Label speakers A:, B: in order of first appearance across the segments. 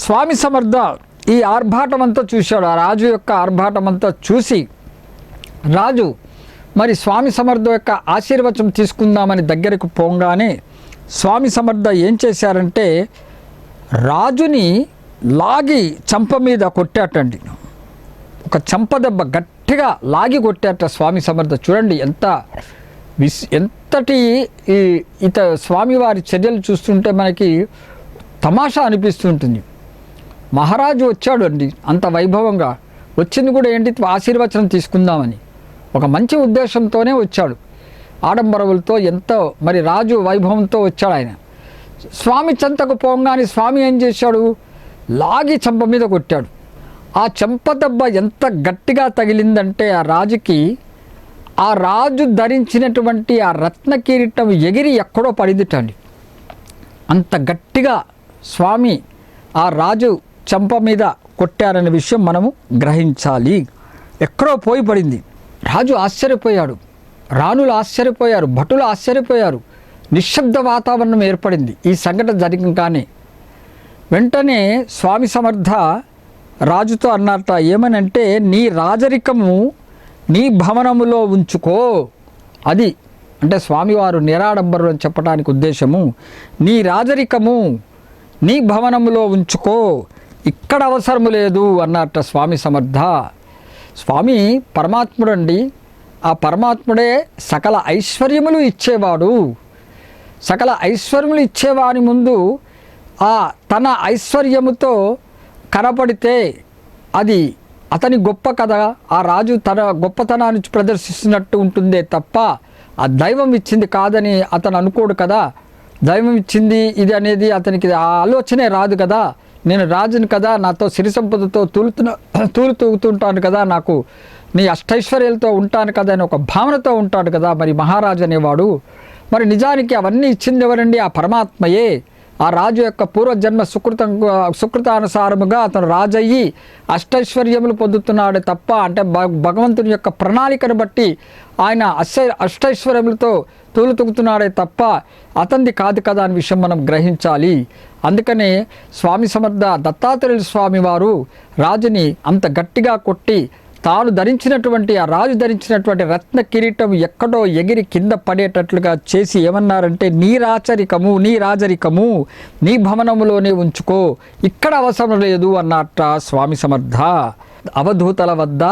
A: స్వామి సమర్థ ఈ ఆర్భాటమంతా చూశాడు. ఆ రాజు యొక్క ఆర్భాటమంతా చూసి రాజు మరి స్వామి సమర్థ యొక్క ఆశీర్వచనం తీసుకుందామని దగ్గరకు పోగానే స్వామి సమర్థ ఏం చేశారంటే రాజుని లాగి చంప మీద కొట్టాటండి. ఒక చంప దెబ్బ గట్టిగా లాగి కొట్టాట స్వామి సమర్థ. చూడండి ఎంతటి స్వామివారి చర్యలు చూస్తుంటే మనకి తమాషా అనిపిస్తుంటుంది. మహారాజు వచ్చాడు అండి అంత వైభవంగా. వచ్చింది కూడా ఏంటి, ఆశీర్వచనం తీసుకుందామని ఒక మంచి ఉద్దేశంతోనే వచ్చాడు. ఆడంబరవులతో ఎంతో మరి రాజు వైభవంతో వచ్చాడు ఆయన. స్వామి చెంతకు పోగానే స్వామి ఏం చేశాడు, లాగి చెంప మీద కొట్టాడు. ఆ చెంప దెబ్బ ఎంత గట్టిగా తగిలిందంటే ఆ రాజుకి, ఆ రాజు ధరించినటువంటి ఆ రత్న కిరీటం ఎగిరి ఎక్కడో పడిందిటండి. అంత గట్టిగా స్వామి ఆ రాజు చెంప మీద కొట్టారనే విషయం మనము గ్రహించాలి. ఎక్కడో పోయి పడింది. రాజు ఆశ్చర్యపోయాడు, రాణులు ఆశ్చర్యపోయారు, భటులు ఆశ్చర్యపోయారు. నిశ్శబ్ద వాతావరణం ఏర్పడింది ఈ సంఘటన జరగగానే. వెంటనే స్వామి సమర్థ రాజుతో అన్నట్ట, ఏమనంటే నీ రాజరికము నీ భవనములో ఉంచుకో. అది అంటే స్వామివారు నిరాడంబరులు అని చెప్పడానికి ఉద్దేశము. నీ రాజరికము నీ భవనములో ఉంచుకో, ఇక్కడ అవసరము లేదు అన్నట్ట స్వామి సమర్థ. స్వామి పరమాత్ముడు అండి. ఆ పరమాత్ముడే సకల ఐశ్వర్యములు ఇచ్చేవాడు. సకల ఐశ్వర్యములు ఇచ్చేవాని ముందు ఆ తన ఐశ్వర్యముతో కనపడితే అది అతని గొప్ప కదా. ఆ రాజు తన గొప్పతనాన్ని ప్రదర్శిస్తున్నట్టు ఉంటుందే తప్ప ఆ దైవం ఇచ్చింది కాదని అతను అనుకోడు కదా. దైవం ఇచ్చింది ఇది అనేది అతనికి ఆ ఆలోచనే రాదు కదా. నేను రాజుని కదా, నాతో సిరి సంపదతో తూలుతూగుతుంటాను కదా, నాకు నీ అష్టైశ్వర్యాలతో ఉంటాను కదా అని ఒక భావనతో ఉంటాడు కదా మరి మహారాజు అనేవాడు. మరి నిజానికి అవన్నీ ఇచ్చింది ఎవరండి, ఆ పరమాత్మయే. ఆ రాజు యొక్క పూర్వజన్మ సుకృతానుసారముగా అతను రాజయ్యి అష్టైశ్వర్యములు పొందుతున్నాడు తప్ప, అంటే భగవంతుని యొక్క ప్రణాళికను బట్టి ఆయన అష్టైశ్వర్యములతో తూలుతూగుతున్నాడే తప్ప అతనిది కాదు కదా అనే విషయం మనం గ్రహించాలి. అందుకనే స్వామి సమర్థ దత్తాత్రేయుల స్వామి వారు రాజుని అంత గట్టిగా కొట్టి తాను ధరించినటువంటి ఆ రాజు ధరించినటువంటి రత్న కిరీటం ఎక్కడో ఎగిరి కింద పడేటట్లుగా చేసి ఏమన్నారంటే నీ రాజరికము నీ భవనములోనే ఉంచుకో, ఇక్కడ అవసరం లేదు అన్నట్ట స్వామి సమర్థ. అవధూతల వద్ద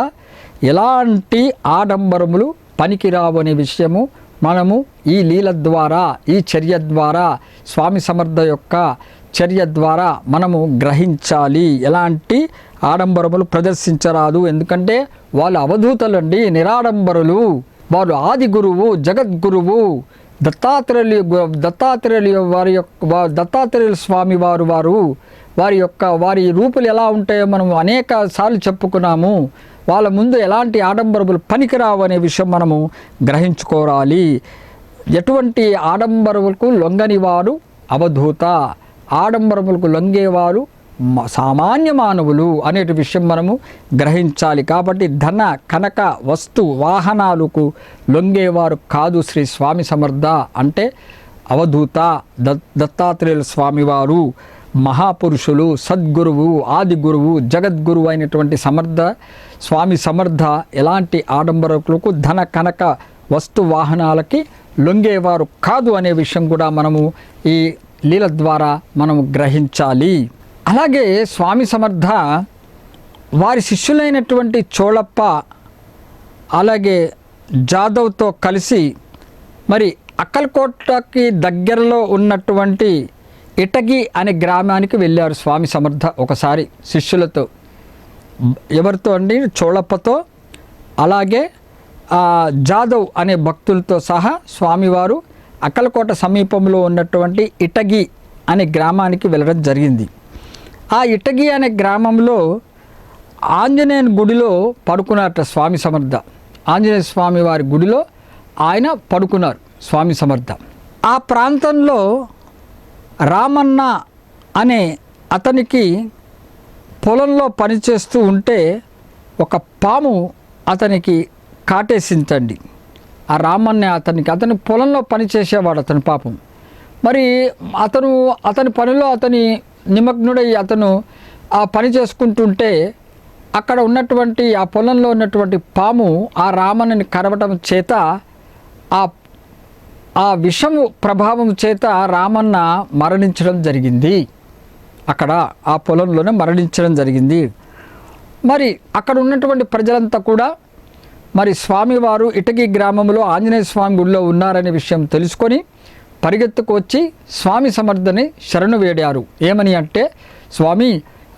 A: ఎలాంటి ఆడంబరములు పనికిరావు అనే విషయము మనము ఈ లీల ద్వారా, ఈ చర్య ద్వారా, స్వామి సమర్థ యొక్క చర్య ద్వారా మనము గ్రహించాలి. ఎలాంటి ఆడంబరములు ప్రదర్శించరాదు. ఎందుకంటే వాళ్ళు అవధూతలండి, నిరాడంబరులు. వాళ్ళు ఆది గురువు, జగద్గురువు దత్తాత్రేయుల స్వామి వారి రూపులు ఎలా ఉంటాయో మనం అనేక సార్లు చెప్పుకున్నాము. వాళ్ళ ముందు ఎలాంటి ఆడంబరములు పనికిరావు అనే విషయం మనము గ్రహించుకోవాలి. ఎటువంటి ఆడంబరములకు లొంగని వారు అవధూత, ఆడంబరములకు లొంగేవారు సామాన్య మానవులు అనే విషయం మనము గ్రహించాలి. కాబట్టి ధన కనక వస్తు వాహనాలకు లొంగేవారు కాదు శ్రీ స్వామి సమర్థ. అంటే అవధూత దత్తాత్రేయుల స్వామివారు మహాపురుషులు, సద్గురువు, ఆది గురువు, జగద్గురువు అయినటువంటి స్వామి సమర్థ ఎలాంటి ఆడంబరకులకు ధన కనక వస్తు వాహనాలకి లొంగేవారు కాదు అనే విషయం కూడా మనము ఈ లీల ద్వారా మనము గ్రహించాలి. అలాగే స్వామి సమర్థ వారి శిష్యులైనటువంటి చోళప్ప అలాగే జాదవ్తో కలిసి మరి అక్కల్కోటకి దగ్గరలో ఉన్నటువంటి ఇటగి అనే గ్రామానికి వెళ్ళారు స్వామి సమర్థ ఒకసారి శిష్యులతో. ఎవరితో అండి, చోళప్పతో అలాగే జాదవ్ అనే భక్తులతో సహా స్వామివారు అక్కల్కోట సమీపంలో ఉన్నటువంటి ఇటగి అనే గ్రామానికి వెళ్ళడం జరిగింది. ఆ ఇటగి అనే గ్రామంలో ఆంజనేయుని గుడిలో పడుకున్నారట స్వామి సమర్థ. ఆంజనేయ స్వామి వారి గుడిలో ఆయన పడుకున్నారు స్వామి సమర్థ. ఆ ప్రాంతంలో రామన్న అనే అతనికి పొలంలో పనిచేస్తూ ఉంటే ఒక పాము అతనికి కాటేసిందండి. ఆ రామన్న అతని పొలంలో పనిచేసేవాడు అతని పాపం. మరి అతని పనిలో అతని నిమగ్నుడై అతను ఆ పని చేసుకుంటుంటే అక్కడ ఉన్నటువంటి ఆ పొలంలో ఉన్నటువంటి పాము ఆ రామన్నని కరవటం చేత ఆ విషము ప్రభావం చేత రామన్న మరణించడం జరిగింది. అక్కడ ఆ పొలంలోనే మరణించడం జరిగింది. మరి అక్కడ ఉన్నటువంటి ప్రజలంతా కూడా మరి స్వామివారు ఇటగి గ్రామంలో ఆంజనేయ స్వామి గుడిలో ఉన్నారనే విషయం తెలుసుకొని పరిగెత్తుకు వచ్చి స్వామి సమర్థని శరణు వేడారు. ఏమని అంటే, స్వామి,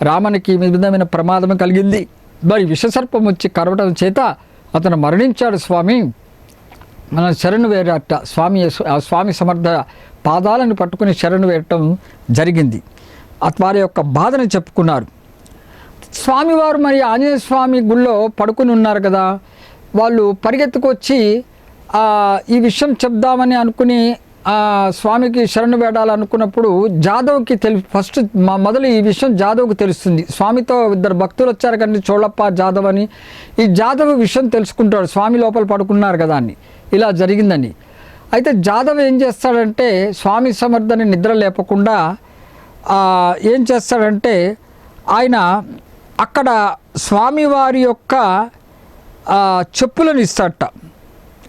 A: రామనికి ఈ విధమైన ప్రమాదం కలిగింది, మరి విషసర్పం వచ్చి కరవడం చేత అతను మరణించాడు స్వామి, మన శరణు వేడట. స్వామి సమర్థ పాదాలను పట్టుకుని శరణు వేయటం జరిగింది. వారి యొక్క బాధను చెప్పుకున్నారు. స్వామివారు మరి ఆంజనేయ స్వామి గుళ్ళో పడుకుని ఉన్నారు కదా, వాళ్ళు పరిగెత్తుకొచ్చి ఈ విషయం చెప్దామని అనుకుని స్వామికి శరణు వేడాలనుకున్నప్పుడు జాదవ్కి ఫస్ట్ మొదలు ఈ విషయం జాదవ్కి తెలుస్తుంది. స్వామితో ఇద్దరు భక్తులు వచ్చారు కానీ చోళప్ప జాదవ్ అని. ఈ జాదవ్ విషయం తెలుసుకుంటాడు, స్వామి లోపల పడుకున్నారు కదా అని, ఇలా జరిగిందని. అయితే జాదవ్ ఏం చేస్తాడంటే, స్వామి సమర్థని నిద్ర లేపకుండా ఏం చేస్తాడంటే, ఆయన అక్కడ స్వామివారి యొక్క చెప్పులను ఇస్తాడట.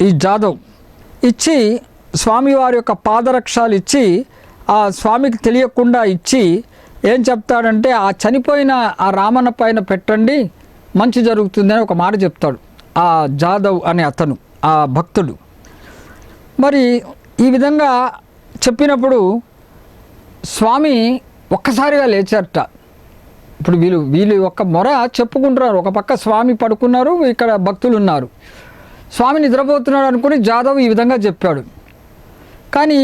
A: ఈ జాదవ్ ఇచ్చి స్వామివారి యొక్క పాదరక్షాలు ఇచ్చి ఆ స్వామికి తెలియకుండా ఇచ్చి ఏం చెప్తాడంటే, ఆ చనిపోయిన ఆ రామన్న పైన పెట్టండి, మంచి జరుగుతుందని ఒక మాట చెప్తాడు ఆ జాదవ్ అనే అతను, ఆ భక్తుడు. మరి ఈ విధంగా చెప్పినప్పుడు స్వామి ఒక్కసారిగా లేచారట. ఇప్పుడు వీళ్ళు ఒక మొర చెప్పుకుంటున్నారు, ఒక పక్క స్వామి పడుకున్నారు, ఇక్కడ భక్తులు ఉన్నారు. స్వామి నిద్రపోతున్నాడు అనుకుని జాదవ్ ఈ విధంగా చెప్పాడు. కానీ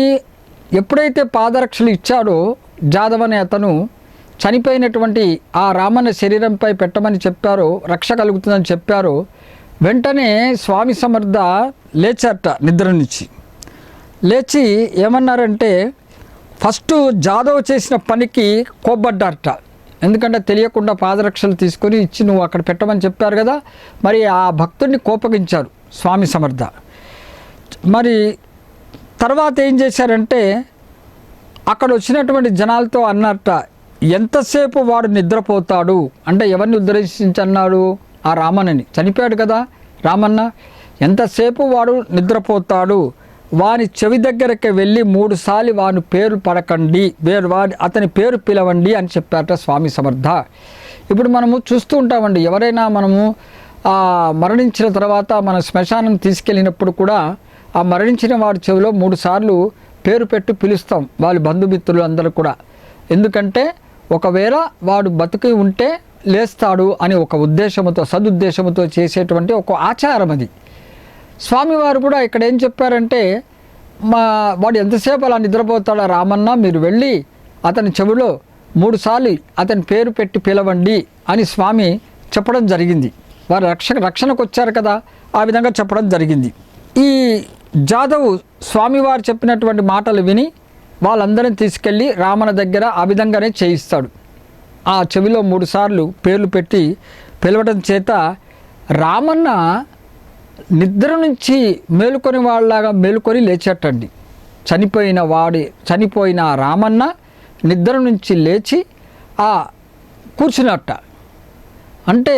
A: ఎప్పుడైతే పాదరక్షలు ఇచ్చాడో జాదవ్ అనే అతను, చనిపోయినటువంటి ఆ రామన్న శరీరంపై పెట్టమని చెప్పారో, రక్ష కలుగుతుందని చెప్పారో, వెంటనే స్వామి సమర్థ లేచారట నిద్ర నుంచి. లేచి ఏమన్నారంటే, ఫస్ట్ జాదవ్ చేసిన పనికి కోప్పడ్డారట. ఎందుకంటే తెలియకుండా పాదరక్షలు తీసుకొని ఇచ్చి నువ్వు అక్కడ పెట్టమని చెప్పారు కదా, మరి ఆ భక్తుడిని కోపగించారు స్వామి సమర్థ. మరి తర్వాత ఏం చేశారంటే, అక్కడ వచ్చినటువంటి జనాలతో అన్నట్ట, ఎంతసేపు వాడు నిద్రపోతాడు అంటే, ఎవరిని ఉద్దేశించన్నాడు? ఆ రామన్నని. చనిపోయాడు కదా రామన్న, ఎంతసేపు వాడు నిద్రపోతాడు, వాని చెవి దగ్గరికి వెళ్ళి 3 సార్లు వాని పేరు పడకండి, అతని పేరు పిలవండి అని చెప్పారట స్వామి సమర్థ. ఇప్పుడు మనము చూస్తూ ఉంటామండి, ఎవరైనా మనము మరణించిన తర్వాత మన శ్మశానం తీసుకెళ్ళినప్పుడు కూడా ఆ మరణించిన వాడి చెవిలో 3 సార్లు పేరు పెట్టి పిలుస్తాం, వాళ్ళ బంధుమిత్రులు అందరూ కూడా. ఎందుకంటే ఒకవేళ వాడు బతికి ఉంటే లేస్తాడు అని ఒక ఉద్దేశంతో, సదుద్దేశంతో చేసేటువంటి ఒక ఆచారం అది. స్వామివారు కూడా ఇక్కడ ఏం చెప్పారంటే, వాడు ఎంతసేపు అలా నిద్రపోతాడో రామన్న, మీరు వెళ్ళి అతని చెవిలో 3 సార్లు అతని పేరు పెట్టి పిలవండి అని స్వామి చెప్పడం జరిగింది. వారు రక్షణకు వచ్చారు కదా, ఆ విధంగా చెప్పడం జరిగింది. ఈ జాదవ్ స్వామివారు చెప్పినటువంటి మాటలు విని వాళ్ళందరినీ తీసుకెళ్ళి రామన్న దగ్గర ఆ విధంగానే చేయిస్తాడు. ఆ చెవిలో 3 సార్లు పేర్లు పెట్టి పిలవడం చేత రామన్న నిద్ర నుంచి మేలుకొని వాళ్ళలాగా మేలుకొని లేచేటండి. చనిపోయిన రామన్న నిద్ర నుంచి లేచి కూర్చున్నట్ట. అంటే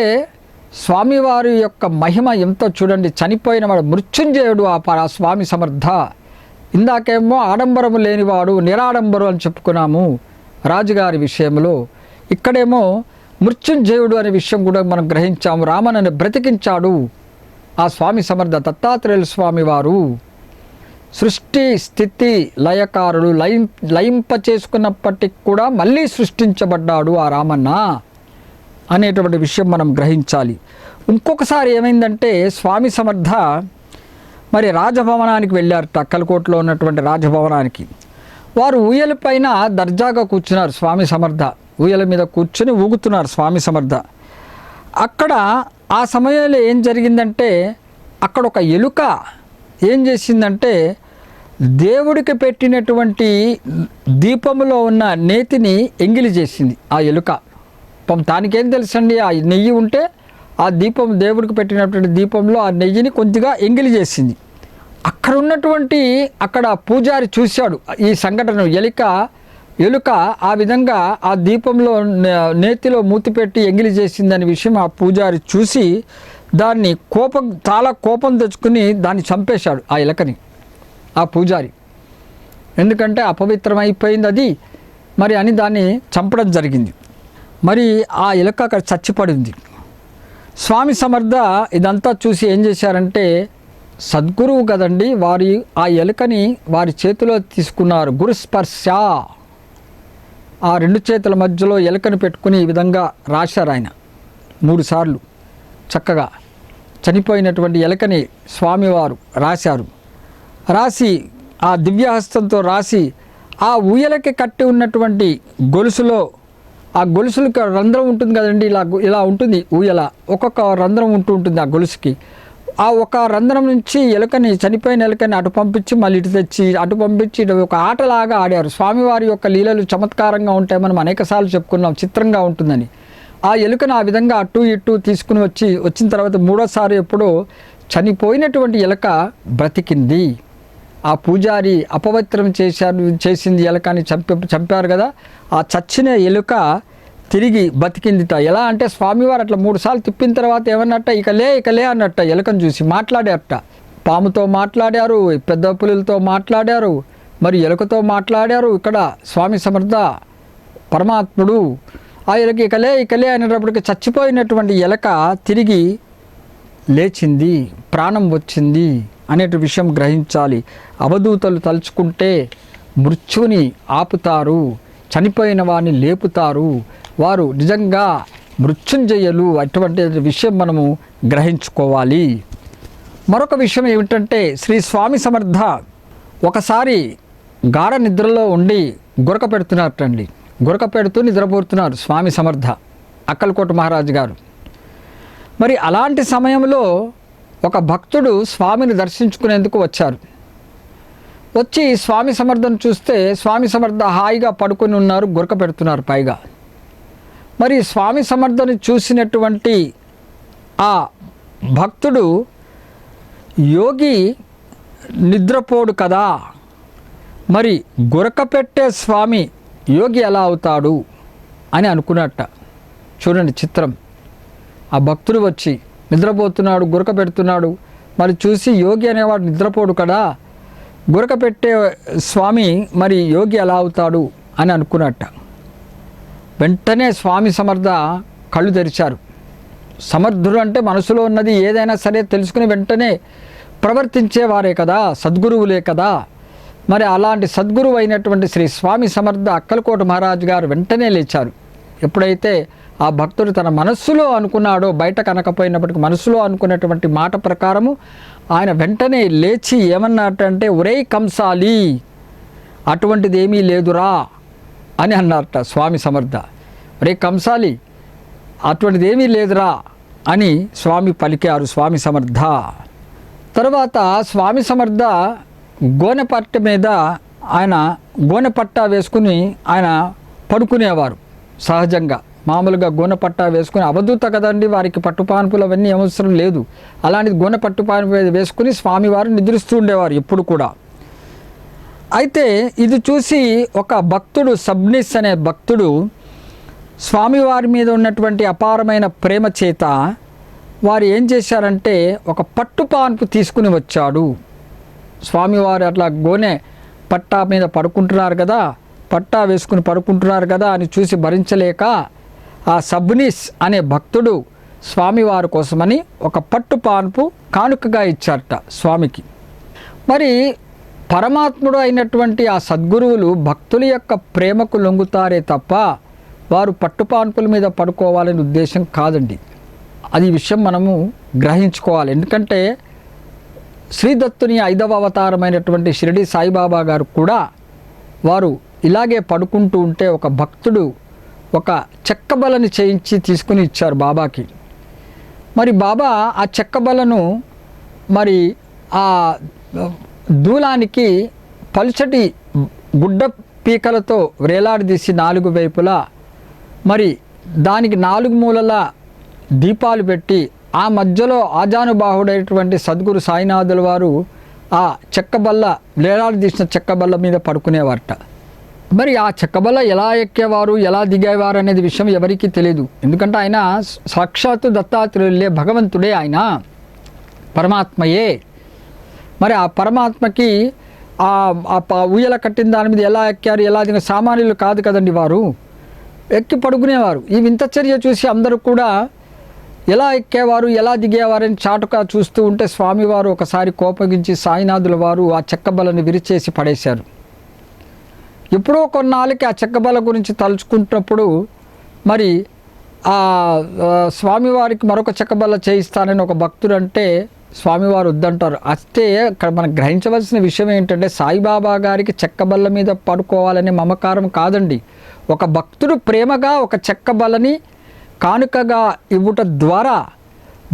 A: స్వామివారి యొక్క మహిమ ఎంతో చూడండి. చనిపోయిన వాడు మృత్యుంజయుడు ఆ స్వామి సమర్థ. ఇందాకేమో ఆడంబరము లేనివాడు, నిరాడంబరు అని చెప్పుకున్నాము రాజుగారి విషయంలో. ఇక్కడేమో మృత్యుంజయుడు అనే విషయం కూడా మనం గ్రహించాము. రామన్నని బ్రతికించాడు ఆ స్వామి సమర్థ దత్తాత్రేయుల స్వామి వారు. సృష్టి స్థితి లయకారుడు, లయింప చేసుకున్నప్పటికి కూడా మళ్ళీ సృష్టించబడ్డాడు ఆ రామన్న అనేటువంటి విషయం మనం గ్రహించాలి. ఇంకొకసారి ఏమైందంటే, స్వామి సమర్థ మరి రాజభవనానికి వెళ్ళారట, అక్కలకోటలో ఉన్నటువంటి రాజభవనానికి. వారు ఊయల పైన దర్జాగా కూర్చున్నారు స్వామి సమర్థ. ఊయల మీద కూర్చొని ఊగుతున్నారు స్వామి సమర్థ. అక్కడ ఆ సమయంలో ఏం జరిగిందంటే, అక్కడ ఒక ఎలుక ఏం చేసిందంటే, దేవుడికి పెట్టినటువంటి దీపంలో ఉన్న నేతిని ఎంగిలి చేసింది ఆ ఎలుక. దానికేం తెలుసండి, ఆ నెయ్యి ఉంటే ఆ దీపం, దేవుడికి పెట్టినటువంటి దీపంలో ఆ నెయ్యిని కొద్దిగా ఎంగిలి చేసింది. అక్కడ పూజారి చూశాడు ఈ సంఘటన. ఎలుక ఎలుక ఆ విధంగా ఆ దీపంలో నేతిలో మూతి పెట్టి ఎంగిలి చేసిందనే విషయం ఆ పూజారి చూసి దాన్ని చాలా కోపం తెచ్చుకుని దాన్ని చంపేశాడు ఆ ఎలకని ఆ పూజారి. ఎందుకంటే అపవిత్రమైపోయింది అది మరి అని దాన్ని చంపడం జరిగింది. మరి ఆ ఎలుక అక్కడ చచ్చిపడింది. స్వామి సమర్థ ఇదంతా చూసి ఏం చేశారంటే, సద్గురువు కదండి, ఆ ఎలుకని వారి చేతిలో తీసుకున్నారు. గురుస్పర్శ, ఆ 2 చేతుల మధ్యలో ఎలుకను పెట్టుకుని ఈ విధంగా రాశారు ఆయన 3 సార్లు. చక్కగా చనిపోయినటువంటి ఎలుకని స్వామివారు రాశారు. రాసి ఆ దివ్యహస్తంతో రాసి ఆ ఊయలకి కట్టి ఉన్నటువంటి గొలుసులో, ఆ గొలుసులకు రంధ్రం ఉంటుంది కదండి, ఇలా ఉంటుంది ఊయల, ఒక్కొక్క రంధ్రం ఉంటుంది ఆ గొలుసుకి. ఆ ఒక రంధ్రం నుంచి చనిపోయిన ఎలుకని అటు పంపించి మళ్ళీ ఇటు తెచ్చి అటు పంపించి ఇటు ఒక ఆటలాగా ఆడారు. స్వామివారి యొక్క లీలలు చమత్కారంగా ఉంటాయి, మనం అనేకసార్లు చెప్పుకున్నాం, చిత్రంగా ఉంటుందని. ఆ ఎలుకను ఆ విధంగా అటు ఇటు తీసుకుని వచ్చిన తర్వాత 3వసారి ఎప్పుడో చనిపోయినటువంటి ఎలుక బ్రతికింది. ఆ పూజారి అపవిత్రం చేసింది ఎలుకని చంపారు కదా, ఆ చచ్చిన ఎలుక తిరిగి బతికిందిట. ఎలా అంటే స్వామివారు అట్లా 3 సార్లు తిప్పిన తర్వాత ఏమన్నట్ట, ఇకలే అన్నట్ట. ఎలుకను చూసి మాట్లాడారట. పాముతో మాట్లాడారు, పెద్ద పులులతో మాట్లాడారు, మరి ఎలుకతో మాట్లాడారు. ఇక్కడ స్వామి సమర్థ పరమాత్ముడు ఆ ఎలుక ఇకలే అనేటప్పటికి చచ్చిపోయినటువంటి ఎలుక తిరిగి లేచింది, ప్రాణం వచ్చింది అనే విషయం గ్రహించాలి. అవధూతలు తలుచుకుంటే మృత్యుని ఆపుతారు, చనిపోయిన వారిని లేపుతారు, వారు నిజంగా మృత్యుంజయులు. అటువంటి విషయం మనము గ్రహించుకోవాలి. మరొక విషయం ఏమిటంటే, శ్రీ స్వామి సమర్థ ఒకసారి గాఢ నిద్రలో ఉండి గురక పెడుతున్నారటండి. గురక పెడుతూ నిద్రపోతున్నారు స్వామి సమర్థ, అక్కలకోట మహారాజు గారు. మరి అలాంటి సమయంలో ఒక భక్తుడు స్వామిని దర్శించుకునేందుకు వచ్చారు. వచ్చి స్వామి సమర్థను చూస్తే స్వామి సమర్థ హాయిగా పడుకొని ఉన్నారు, గురక పెడుతున్నారు పైగా. మరి స్వామి సమర్థని చూసినటువంటి ఆ భక్తుడు, యోగి నిద్రపోడు కదా, మరి గురక పెట్టే స్వామి యోగి ఎలా అవుతాడు అని అనుకున్నట్ట. చూడండి చిత్రం. ఆ భక్తుడు వచ్చి నిద్రపోతున్నాడు, గురక పెడుతున్నాడు. మరి చూసి యోగి అనేవాడు నిద్రపోడు కదా, గురక పెట్టే స్వామి మరి యోగి ఎలా అవుతాడు అని అనుకున్నట్ట. వెంటనే స్వామి సమర్థ కళ్ళు తెరిచారు. సమర్థుడు అంటే మనసులో ఉన్నది ఏదైనా సరే తెలుసుకుని వెంటనే ప్రవర్తించేవారే కదా, సద్గురువులే కదా. మరి అలాంటి సద్గురువు అయినటువంటి శ్రీ స్వామి సమర్థ అక్కలకోట మహారాజు గారు వెంటనే లేచారు. ఎప్పుడైతే ఆ భక్తుడు తన మనస్సులో అనుకున్నాడో, బయట కనకపోయినప్పటికీ మనస్సులో అనుకున్నటువంటి మాట ప్రకారము ఆయన వెంటనే లేచి ఏమన్నట్టంటే, ఒరేయ్ కంసాలి, అటువంటిది ఏమీ లేదురా అని అన్నారట స్వామి సమర్థ. ఒరే కంసాలి, అటువంటిది ఏమీ లేదురా అని స్వామి పలికారు స్వామి సమర్థ. తర్వాత స్వామి సమర్థ గోనెపట్ట మీద ఆయన గోనెపట్ట వేసుకుని ఆయన పడుకునేవారు. సహజంగా మామూలుగా గోనెపట్ట వేసుకుని, అవధూత కదండి, వారికి పట్టుపాన్పులు అవన్నీ అవసరం లేదు. అలాంటిది గోనెపట్టుపాన్పు వేసుకుని స్వామివారు నిద్రిస్తూ ఉండేవారు ఎప్పుడు కూడా. అయితే ఇది చూసి ఒక భక్తుడు, సబ్నిస్ అనే భక్తుడు, స్వామివారి మీద ఉన్నటువంటి అపారమైన ప్రేమ చేత వారు ఏం చేశారంటే ఒక పట్టుపాన్పు తీసుకుని వచ్చాడు. స్వామివారు అట్లా గోనె పట్టా మీద పడుకుంటున్నారు కదా, పట్టా వేసుకుని పడుకుంటున్నారు కదా అని చూసి భరించలేక ఆ సబ్నిస్ అనే భక్తుడు స్వామివారి కోసమని ఒక పట్టుపాన్పు కానుకగా ఇచ్చారట స్వామికి. మరి పరమాత్ముడు అయినటువంటి ఆ సద్గురువులు భక్తుల యొక్క ప్రేమకు లొంగుతారే తప్ప వారు పట్టుపాన్పుల మీద పడుకోవాలనే ఉద్దేశం కాదండి. అది విషయం మనము గ్రహించుకోవాలి. ఎందుకంటే శ్రీదత్తుని 5వ అవతారమైనటువంటి షిరిడి సాయిబాబా గారు కూడా వారు ఇలాగే పడుకుంటూ ఉంటే ఒక భక్తుడు ఒక చెక్క బలని చేయించి తీసుకుని ఇచ్చారు బాబాకి. మరి బాబా ఆ చెక్క బలను మరి ఆ దూలానికి పలుచటి గుడ్డ పీకలతో వేలాడదీసి 4 వైపులా, మరి దానికి 4 మూలల దీపాలు పెట్టి ఆ మధ్యలో ఆజానుబాహుడైనటువంటి సద్గురు సాయినాథుల వారు ఆ చెక్కబల్ల, వేలాడదీసిన చెక్కబల్ల మీద పడుకునేవారట. మరి ఆ చెక్కబల్ల ఎలా ఎక్కేవారు, ఎలా దిగేవారు అనేది విషయం ఎవరికీ తెలియదు. ఎందుకంటే ఆయన సాక్షాత్తు దత్తాత్రేయులే, భగవంతుడే, ఆయన పరమాత్మయే. మరి ఆ పరమాత్మకి ఊయల కట్టిన దాని మీద ఎలా ఎక్కారు, ఎలా దిగ, సామాన్యులు కాదు కదండి వారు, ఎక్కి పడుకునేవారు. ఈ వింత చర్య చూసి అందరూ కూడా ఎలా ఎక్కేవారు, ఎలా దిగేవారని చాటుగా చూస్తూ ఉంటే స్వామివారు ఒకసారి కోపగించి సాయినాథుల వారు ఆ చెక్కబల్లని విరిచేసి పడేశారు. ఎప్పుడో కొన్నాళ్ళకి ఆ చెక్కబల్ల గురించి తలుచుకుంటున్నప్పుడు మరి ఆ స్వామివారికి మరొక చెక్కబల్ల చేయిస్తానని ఒక భక్తుడు అంటే స్వామివారు వద్దంటారు. అయితే ఇక్కడ మనం గ్రహించవలసిన విషయం ఏంటంటే సాయిబాబా గారికి చెక్కబల్ల మీద పడుకోవాలనే మమకారం కాదండి. ఒక భక్తుడు ప్రేమగా ఒక చెక్కబల్లని కానుకగా ఇవ్వట ద్వారా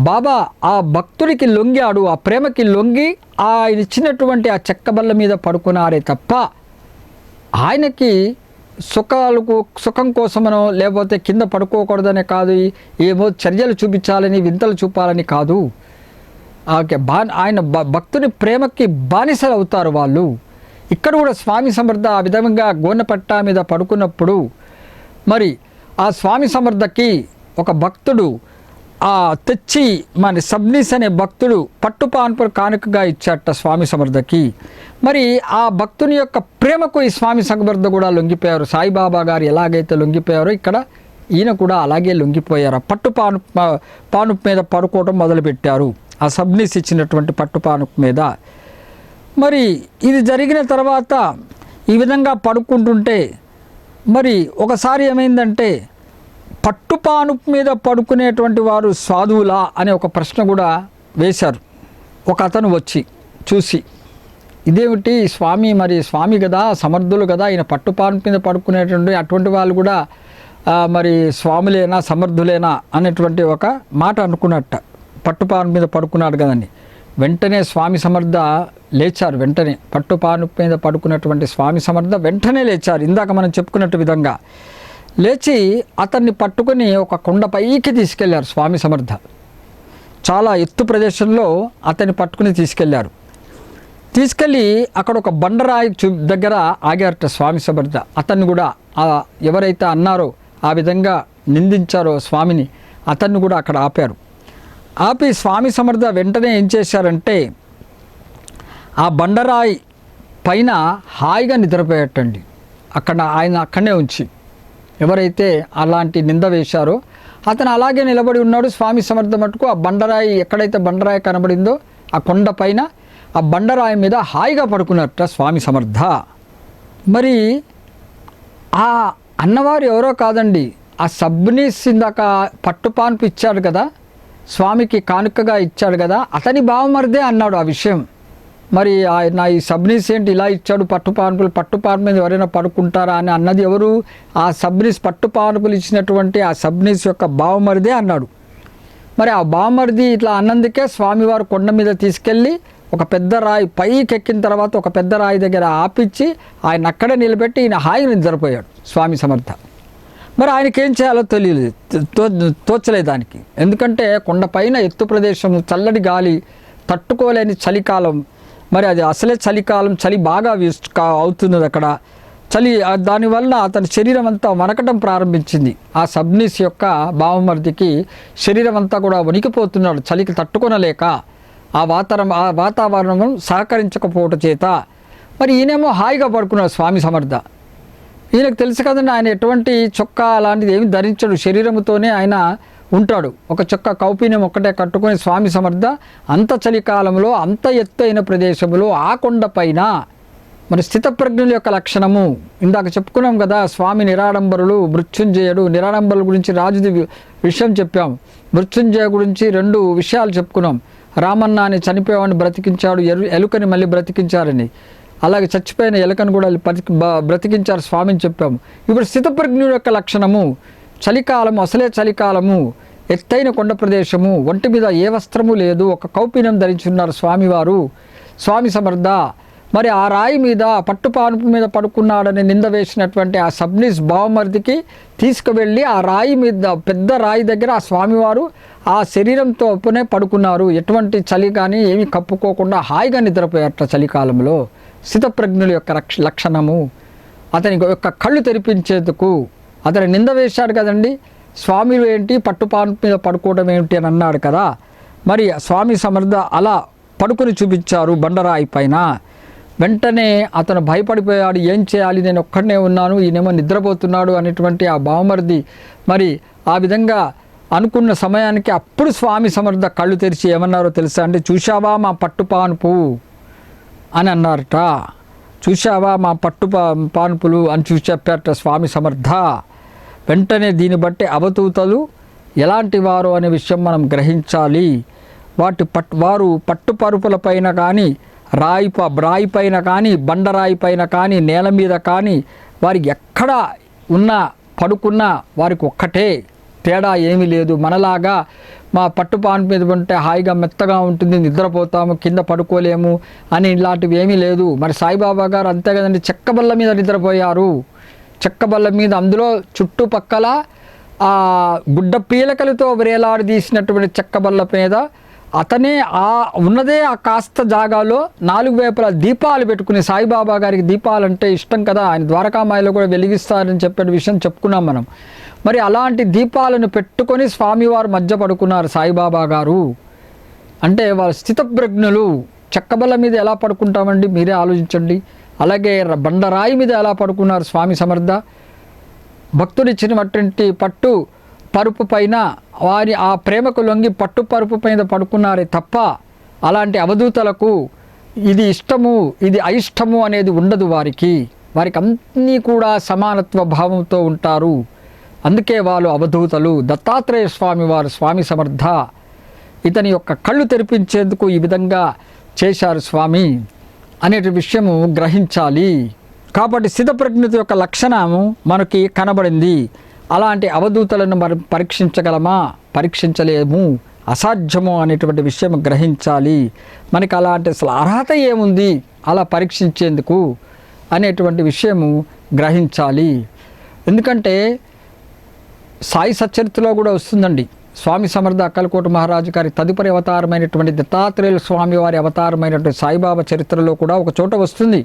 A: బాబా ఆ భక్తుడికి లొంగాడు, ఆ ప్రేమకి లొంగి ఆయన ఇచ్చినటువంటి ఆ చెక్కబల్ల మీద పడుకున్నారే తప్ప ఆయనకి సుఖం కోసమనో లేకపోతే కింద పడుకోకూడదనే కాదు, ఏమో చర్యలు చూపించాలని, వింతలు చూపాలని కాదు. ఆయన భక్తుని ప్రేమకి బానిసలు అవుతారు వాళ్ళు. ఇక్కడ కూడా స్వామి సమర్థ ఆ విధంగా గోనెపట్ట మీద పడుకున్నప్పుడు మరి ఆ స్వామి సమర్థకి ఒక భక్తుడు తెచ్చి మన సబ్నీస్ అనే భక్తుడు పట్టుపాన్పు కానుకగా ఇచ్చాట స్వామి సమర్థకి. మరి ఆ భక్తుని యొక్క ప్రేమకు ఈ స్వామి సమర్థ కూడా లొంగిపోయారు. సాయిబాబా గారు ఎలాగైతే లొంగిపోయారో ఇక్కడ ఈయన కూడా అలాగే లొంగిపోయారు. పానుపు మీద పడుకోవడం మొదలుపెట్టారు, ఆ సబ్నీస్ ఇచ్చినటువంటి పట్టుపానుపు మీద. మరి ఇది జరిగిన తర్వాత ఈ విధంగా పడుకుంటుంటే మరి ఒకసారి ఏమైందంటే పట్టుపానుపు మీద పడుకునేటువంటి వారు సాధువులా అనే ఒక ప్రశ్న కూడా వేశారు. ఒక అతను వచ్చి చూసి, ఇదేమిటి స్వామి, మరి స్వామి కదా, సమర్థులు కదా, ఈయన పట్టుపానుపు మీద పడుకునేటువంటి అటువంటి వాళ్ళు కూడా మరి స్వాములేనా, సమర్థులేనా అనేటువంటి ఒక మాట అనుకున్నట్ట. పట్టుపాను మీద పడుకున్నాడు కదండి. వెంటనే స్వామి సమర్థ లేచారు. వెంటనే పట్టుపానుపు మీద పడుకున్నటువంటి స్వామి సమర్థ వెంటనే లేచారు. ఇందాక మనం చెప్పుకున్నట్టు విధంగా లేచి అతన్ని పట్టుకొని ఒక కొండ పైకి తీసుకెళ్లారు స్వామి సమర్థ. చాలా ఎత్తు ప్రదేశంలో అతన్ని పట్టుకుని తీసుకెళ్లారు. తీసుకెళ్ళి అక్కడ ఒక బండరాయి దగ్గర ఆగారట స్వామి సమర్థ. అతన్ని కూడా ఎవరైతే అన్నారో, ఆ విధంగా నిందించారో స్వామిని, అతన్ని కూడా అక్కడ ఆపారు. ఆపి స్వామి సమర్థ వెంటనే ఏం చేశారంటే ఆ బండరాయి పైన హాయిగా నిద్రపోయేటండి. ఆయన అక్కడనే ఉంచి, ఎవరైతే అలాంటి నింద వేశారో అతను అలాగే నిలబడి ఉన్నాడు. స్వామి సమర్థ మటుకు ఆ బండరాయి, ఎక్కడైతే బండరాయి కనబడిందో ఆ కొండ పైన ఆ బండరాయి మీద హాయిగా పడుకున్నట్ట స్వామి సమర్థ. మరి ఆ అన్నవారు ఎవరో కాదండి, ఆ సబ్నీస్ ఇందాక పట్టుపాన్పు ఇచ్చాడు కదా, స్వామికి కానుకగా ఇచ్చాడు కదా, అతని బావమరిదే అన్నాడు ఆ విషయం. మరి ఆయన ఈ సబ్నీస్ ఏంటి ఇలా ఇచ్చాడు, పట్టుపాన్పు మీద ఎవరైనా పడుకుంటారా అని అన్నది ఎవరు? ఆ సబ్నీస్, పట్టుపాన్పులు ఇచ్చినటువంటి ఆ సబ్నీస్ యొక్క బావమరిదే అన్నాడు. మరి ఆ బావమరిది ఇట్లా అన్నందుకే స్వామివారు కొండ మీద తీసుకెళ్ళి ఒక పెద్ద రాయి పైకి ఎక్కిన తర్వాత ఒక పెద్ద రాయి దగ్గర ఆపిచ్చి ఆయన అక్కడే నిలబెట్టి ఈయన హాయిగా నిద్రపోయాడు స్వామి సమర్థ. మరి ఆయనకి ఏం చేయాలో తెలియలేదు, తోచలేదు దానికి. ఎందుకంటే కొండపైన ఎత్తు ప్రదేశం, చల్లటి గాలి, తట్టుకోలేని చలికాలం. మరి అది అసలే చలికాలం, చలి బాగా అవుతున్నది అక్కడ. చలి దానివల్ల అతని శరీరం అంతా వణకటం ప్రారంభించింది. ఆ సబ్నీస్ యొక్క బావమర్దికి శరీరం అంతా కూడా వణికిపోతున్నాడు చలికి తట్టుకొనలేక, ఆ వాతావరణం సహకరించకపోవటం చేత. మరి ఈయనేమో హాయిగా పడుకున్నాడు స్వామి సమర్థ. ఈయనకు తెలుసు కదండి, ఆయన ఎటువంటి చొక్కా అలాంటిది ఏమి ధరించడు, శరీరంతోనే ఆయన ఉంటాడు. ఒక చొక్కా కౌపీన్యం ఒక్కటే కట్టుకొని స్వామి సమర్థ అంత చలికాలంలో అంత ఎత్తైన ప్రదేశంలో ఆ కొండపైన. మరి స్థితప్రజ్ఞుల యొక్క లక్షణము ఇందాక చెప్పుకున్నాం కదా, స్వామి నిరాడంబరులు, మృత్యుంజయుడు. నిరాడంబరుల గురించి రాజుది విషయం చెప్పాం, మృత్యుంజయ గురించి 2 విషయాలు చెప్పుకున్నాం. రామన్నాని చనిపోయేవాడిని బ్రతికించాడు, ఎలుకని మళ్ళీ బ్రతికించారని. అలాగే చచ్చిపోయిన ఎలుకను కూడా బ్రతికించారు స్వామిని చెప్పాము. ఇప్పుడు స్థితప్రజ్ఞుల యొక్క లక్షణము చలికాలము, అసలే చలికాలము, ఎత్తైన కొండ ప్రదేశము, ఒంటి మీద ఏ వస్త్రము లేదు, ఒక కౌపీనం ధరించున్నారు స్వామివారు, స్వామి సమర్థ. మరి ఆ రాయి మీద పట్టుపానుపు మీద పడుకున్నాడని నింద వేసినటువంటి ఆ సబ్నీస్ బావమర్దికి తీసుకువెళ్ళి ఆ రాయి మీద, పెద్ద రాయి దగ్గర ఆ స్వామివారు ఆ శరీరంతో పడుకున్నారు. ఎటువంటి చలి కానీ ఏమీ కప్పుకోకుండా హాయిగా నిద్రపోయారట చలికాలంలో. స్థితప్రజ్ఞుల యొక్క లక్షణము అతని యొక్క కళ్ళు తెరిపించేందుకు అతని నింద వేశాడు కదండి. స్వామిలు ఏంటి పట్టుపాన్ మీద పడుకోవడం ఏమిటి అని అన్నాడు కదా. మరి స్వామి సమర్థ అలా పడుకుని చూపించారు బండరాయి పైన. వెంటనే అతను భయపడిపోయాడు. ఏం చేయాలి, నేను ఒక్కడనే ఉన్నాను, ఈయనేమో నిద్రపోతున్నాడు అనేటువంటి ఆ బావమరిది మరి ఆ విధంగా అనుకున్న సమయానికి అప్పుడు స్వామి సమర్థ కళ్ళు తెరిచి ఏమన్నారో తెలుసా అండి? చూశావా మా పట్టుపాన్పు అని అన్నారట. చూశావా మా పాన్పులు అని చెప్పారట స్వామి సమర్థ. వెంటనే దీన్ని బట్టి అవధూతలు ఎలాంటి వారు అనే విషయం మనం గ్రహించాలి. వారు పట్టుపరుపుల పైన కానీ రాయి పైన కానీ బండరాయి పైన కానీ నేల మీద కానీ వారికి ఎక్కడ ఉన్నా పడుకున్నా వారికి ఒక్కటే, తేడా ఏమీ లేదు. మనలాగా మా పట్టుపాన్ మీద ఉంటే హాయిగా మెత్తగా ఉంటుంది, నిద్రపోతాము, కింద పడుకోలేము అని ఇలాంటివి ఏమీ లేదు. మరి సాయిబాబా గారు అంతే కదండి, చెక్కబల్ల మీద నిద్రపోయారు. చెక్కబల్ల మీద, అందులో చుట్టుపక్కల గుడ్డ పీలకలతో వేలాడదీసినటువంటి చెక్కబల్ల మీద అతనే ఉన్నదే ఆ కాస్త జాగాలో 4 వైపులా దీపాలు పెట్టుకుని, సాయిబాబా గారికి దీపాలంటే ఇష్టం కదా, ఆయన ద్వారకామాయిలో కూడా వెలిగిస్తారని చెప్పే విషయం చెప్పుకున్నాం మనం. మరి అలాంటి దీపాలను పెట్టుకొని స్వామివారు మధ్య పడుకున్నారు సాయిబాబా గారు. అంటే వారు స్థితప్రజ్ఞులు. చెక్కబల్ల మీద ఎలా పడుకుంటామండి, మీరే ఆలోచించండి. అలాగే బండరాయి మీద ఎలా పడుకున్నారు స్వామి సమర్థ. భక్తుడిచ్చినటువంటి పట్టు పరుపు పైన వారి ఆ ప్రేమకు లొంగి పట్టు పరుపు పైన పడుకున్నారే తప్ప అలాంటి అవధూతలకు ఇది ఇష్టము ఇది అయిష్టము అనేది ఉండదు. వారికి అన్నీ కూడా సమానత్వ భావంతో ఉంటారు. అందుకే వాళ్ళు అవధూతలు. దత్తాత్రేయ స్వామి వారు స్వామి సమర్థ ఇతని యొక్క కళ్ళు తెరిపించేందుకు ఈ విధంగా చేశారు స్వామి అనే విషయము గ్రహించాలి. కాబట్టి స్థితప్రజ్ఞత యొక్క లక్షణము మనకి కనబడింది. అలాంటి అవధూతలను మనం పరీక్షించగలమా? పరీక్షించలేము, అసాధ్యము అనేటువంటి విషయం గ్రహించాలి. మనకి అలాంటి అసలు అర్హత ఏముంది అలా పరీక్షించేందుకు అనేటువంటి విషయము గ్రహించాలి. ఎందుకంటే సాయి సచ్చరిత్రలో కూడా వస్తుందండి. స్వామి సమర్థ అక్కలకోట మహారాజు గారి తదుపరి అవతారమైనటువంటి దత్తాత్రేయుల స్వామి వారి అవతారమైనటువంటి సాయిబాబా చరిత్రలో కూడా ఒక చోట వస్తుంది.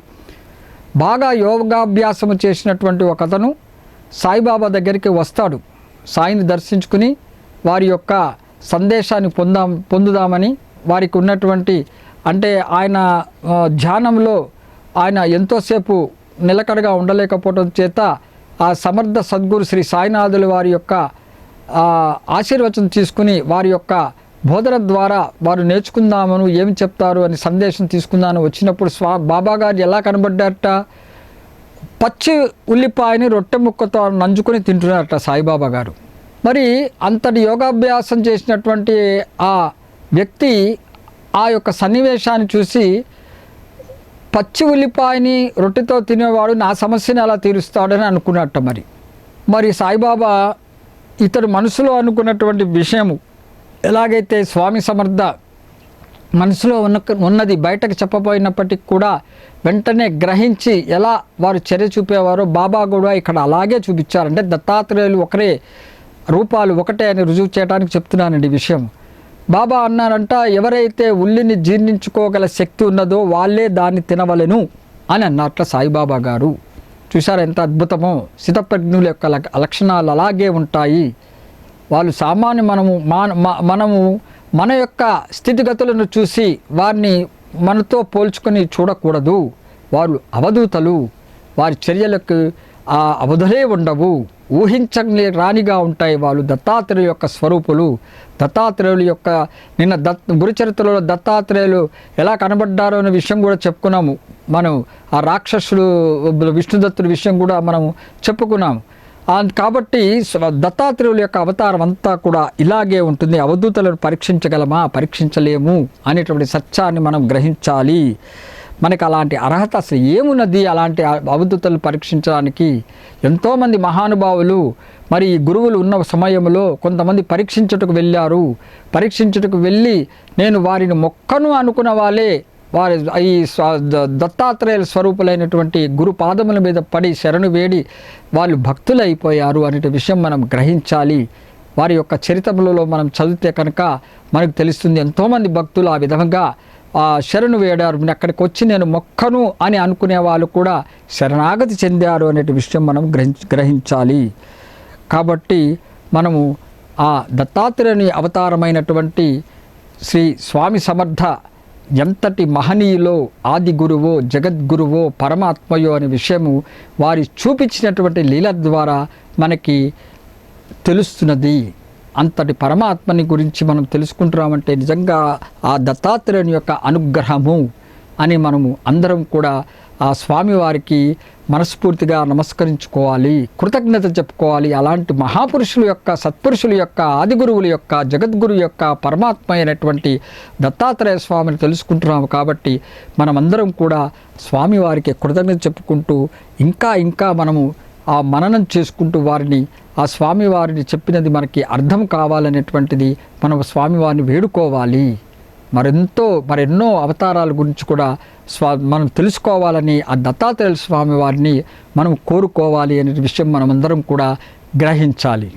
A: బాగా యోగాభ్యాసము చేసినటువంటి ఒక అతను సాయిబాబా దగ్గరికి వస్తాడు. సాయిని దర్శించుకుని వారి యొక్క సందేశాన్ని పొందుదామని వారికి ఉన్నటువంటి అంటే ఆయన ధ్యానంలో ఆయన ఎంతోసేపు నిలకడగా ఉండలేకపోవడం చేత ఆ సమర్థ సద్గురు శ్రీ సాయినాథుల వారి యొక్క ఆశీర్వచనం తీసుకుని వారి యొక్క బోధన ద్వారా వారు నేర్చుకుందామను ఏమి చెప్తారు అని సందేశం తీసుకుందామని వచ్చినప్పుడు బాబా గారు ఎలా కనబడ్డారట? పచ్చి ఉల్లిపాయని రొట్టె ముక్కతో నంచుకొని తింటున్నారట సాయిబాబా గారు. మరి అంతటి యోగాభ్యాసం చేసినటువంటి ఆ వ్యక్తి ఆ యొక్క సన్నివేశాన్ని చూసి పచ్చి ఉల్లిపాయని రొట్టెతో తినేవాడు నా సమస్యని అలా తీరుస్తాడని అనుకున్నట్ట. మరి సాయిబాబా ఇతడు మనసులో అనుకున్నటువంటి విషయము ఎలాగైతే స్వామి సమర్థ మనసులో ఉన్నది బయటకు చెప్పబోయినప్పటికీ కూడా వెంటనే గ్రహించి ఎలా వారు చర్య చూపేవారో బాబా కూడా ఇక్కడ అలాగే చూపించారంటే దత్తాత్రేయులు ఒకరే, రూపాలు ఒకటే అని రుజువు చేయడానికి చెప్తున్నానండి విషయం. బాబా అన్నారంట, ఎవరైతే ఉల్లిని జీర్ణించుకోగల శక్తి ఉన్నదో వాళ్ళే దాన్ని తినవలెను అని అన్నట్ల సాయిబాబా గారు. చూసారు ఎంత అద్భుతమో. స్థితప్రజ్ఞుల యొక్క లక్షణాలు అలాగే ఉంటాయి. వాళ్ళు సామాన్య మనము మన యొక్క స్థితిగతులను చూసి వారిని మనతో పోల్చుకొని చూడకూడదు. వారు అవధూతలు. వారి చర్యలకు ఆ అవధులే ఉండవు, ఊహించని రానిగా ఉంటాయి. వాళ్ళు దత్తాత్రేయుల యొక్క స్వరూపులు. దత్తాత్రేయుల యొక్క నిన్న గురుచరిత్రలో దత్తాత్రేయులు ఎలా కనబడ్డారో అనే విషయం కూడా చెప్పుకున్నాము మనం. ఆ రాక్షసుడు విష్ణుదత్తుడి విషయం కూడా మనం చెప్పుకున్నాము. కాబట్టి దత్తాత్రేయుల యొక్క అవతారం అంతా కూడా ఇలాగే ఉంటుంది. అవధూతలను పరీక్షించగలమా? పరీక్షించలేము అనేటువంటి సత్యాన్ని మనం గ్రహించాలి. మనకు అలాంటి అర్హత అసలు ఏమున్నది అలాంటి అవధూతలు పరీక్షించడానికి? ఎంతోమంది మహానుభావులు మరి గురువులు ఉన్న సమయంలో కొంతమంది పరీక్షించుటకు వెళ్ళారు. పరీక్షించుటకు వెళ్ళి నేను వారిని మొక్కను అనుకున్న వాళ్ళే వారి ఈ దత్తాత్రేయుల స్వరూపులైనటువంటి గురు పాదముల మీద పడి శరణు వేడి వాళ్ళు భక్తులైపోయారు అనే విషయం మనం గ్రహించాలి. వారి యొక్క చరిత్రలలో మనం చదివితే కనుక మనకు తెలుస్తుంది. ఎంతోమంది భక్తులు ఆ విధంగా శరణు వేడారు. అక్కడికి వచ్చి నేను మొక్కను అని అనుకునే వాళ్ళు కూడా శరణాగతి చెందారు అనే విషయం మనం గ్రహించాలి. కాబట్టి మనము ఆ దత్తాత్రేయుని అవతారమైనటువంటి శ్రీ స్వామి సమర్థ ఎంతటి మహనీయులో, ఆది గురువో, జగద్గురువో, పరమాత్మయో అనే విషయము వారి చూపించినటువంటి లీల ద్వారా మనకి తెలుస్తున్నది. అంతటి పరమాత్మని గురించి మనం తెలుసుకుంటున్నామంటే నిజంగా ఆ దత్తాత్రేయుని యొక్క అనుగ్రహము అని మనము అందరం కూడా ఆ స్వామివారికి మనస్ఫూర్తిగా నమస్కరించుకోవాలి, కృతజ్ఞత చెప్పుకోవాలి. అలాంటి మహాపురుషుల యొక్క, సత్పురుషుల యొక్క, ఆది గురువుల యొక్క, జగద్గురు యొక్క పరమాత్మ అయినటువంటి దత్తాత్రేయ స్వామిని తెలుసుకుంటున్నాము. కాబట్టి మనమందరం కూడా స్వామివారికి కృతజ్ఞత చెప్పుకుంటూ ఇంకా ఇంకా మనము ఆ మననం చేసుకుంటూ వారిని, ఆ స్వామివారిని చెప్పినది మనకి అర్థం కావాలనేటువంటిది మనం స్వామివారిని వేడుకోవాలి. మరెన్నో అవతారాల గురించి కూడా మనం తెలుసుకోవాలని ఆ దత్తాత్రేయ స్వామి వారిని మనం కోరుకోవాలి అనే విషయం మనమందరం కూడా గ్రహించాలి.